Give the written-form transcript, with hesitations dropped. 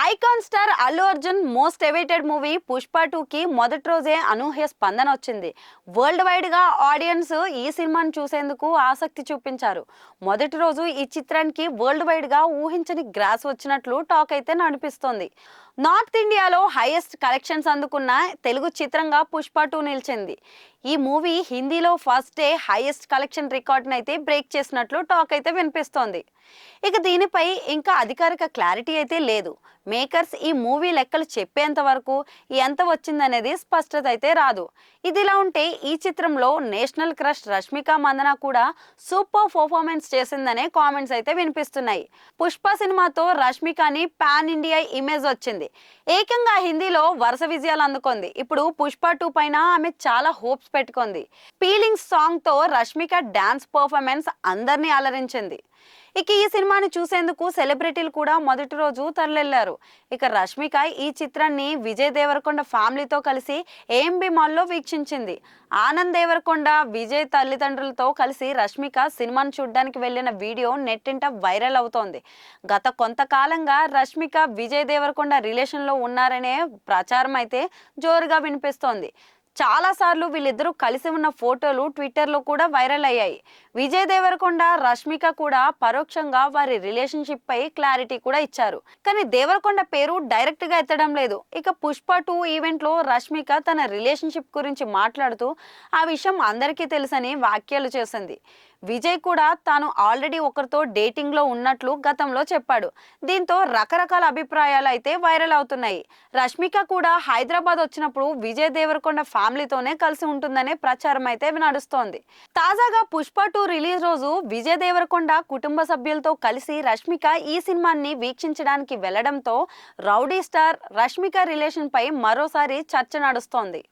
Icon star Allu Arjun most awaited movie Pushpa 2కి మొదటి రోజే అనూహ్య స్పందన వచ్చింది. వరల్డ్ వైడ్ గా ఆడియన్స్ ఈ సినిమాను చూసేందుకు ఆసక్తి చూపించారు. మొదటి రోజు ఈ చిత్రానికి వరల్డ్ వైడ్ గా ఊహించని గ్రాస్ వచ్చినట్లు టాక్ అయితే నడిపిస్తోంది. నార్త్ ఇండియాలో హైయెస్ట్ కలెక్షన్స్ అందుకున్న తెలుగు చిత్రంగా పుష్ప 2 నిలిచింది. ఈ మూవీ హిందీలో ఫస్ట్ డే హైయెస్ట్ కలెక్షన్ రికార్డ్ని అయితే బ్రేక్ చేసినట్లు టాక్ అయితే వినిపిస్తోంది. ఇక దీనిపై ఇంకా అధికారిక క్లారిటీ అయితే లేదు. మేకర్స్ ఈ మూవీ లెక్కలు చెప్పేంత వరకు ఎంత వచ్చిందనేది స్పష్టత అయితే రాదు. ఇదిలా ఉంటే ఈ చిత్రంలో నేషనల్ క్రష్ రష్మిక మందన కూడా సూపర్ పర్ఫార్మెన్స్ చేసిందనే కామెంట్స్ అయితే వినిపిస్తున్నాయి. పుష్ప సినిమాతో రష్మికని పాన్ ఇండియా ఇమేజ్ వచ్చింది. ఏకంగా హిందీలో వరుస విజయాలు అందుకుంది. ఇప్పుడు పుష్ప 2 పైన ఆమె చాలా హోప్స్ పెట్టుకుంది. పీలింగ్ సాంగ్ తో రష్మిక డాన్స్ పర్ఫార్మెన్స్ అందరినీ అలరించింది. ఇక ఈ సినిమాని చూసేందుకు సెలబ్రిటీలు కూడా మొదటి రోజు తరలిళ్లారు. ఇక రష్మిక ఈ చిత్రాన్ని విజయ్ దేవరకొండ ఫ్యామిలీతో కలిసి ఏఎంబి మాల్లో వీక్షించింది. ఆనంద్ దేవరకొండ, విజయ్ తల్లిదండ్రులతో కలిసి రష్మిక సినిమాను చూడడానికి వెళ్లిన వీడియో నెట్టింట వైరల్ అవుతోంది. గత కొంతకాలంగా రష్మిక విజయ్ దేవరకొండ రిలేషన్లో ఉన్నారనే ప్రచారం అయితే జోరుగా వినిపిస్తోంది. చాలా సార్లు వీళ్ళిద్దరూ కలిసి ఉన్న ఫోటోలు ట్విట్టర్లో కూడా వైరల్ అయ్యాయి. విజయ్ దేవరకొండ, రష్మిక కూడా పరోక్షంగా వారి రిలేషన్షిప్ పై క్లారిటీ కూడా ఇచ్చారు. కానీ దేవరకొండ పేరు డైరెక్ట్ గా ఎత్తడం లేదు. ఇక పుష్ప 2 ఈవెంట్ లో రష్మిక తన రిలేషన్షిప్ గురించి మాట్లాడుతూ ఆ విషయం అందరికీ తెలుసని వ్యాఖ్యలు చేసింది. విజయ్ కూడా తాను ఆల్రెడీ ఒకరితో డేటింగ్ లో ఉన్నట్లు గతంలో చెప్పాడు. దీంతో రకరకాల అభిప్రాయాలు అయితే వైరల్ అవుతున్నాయి. రష్మిక కూడా హైదరాబాద్ వచ్చినప్పుడు విజయ్ దేవరకొండ ఫ్యామిలీతోనే కలిసి ఉంటుందనే ప్రచారం అయితే నడుస్తోంది. తాజాగా పుష్ప 2 రిలీజ్ రోజు విజయ్ దేవరకొండ కుటుంబ సభ్యులతో కలిసి రష్మిక ఈ సినిమాని వీక్షించడానికి వెళ్లడంతో రౌడీ స్టార్ రష్మిక రిలేషన్ పై మరోసారి చర్చ నడుస్తోంది.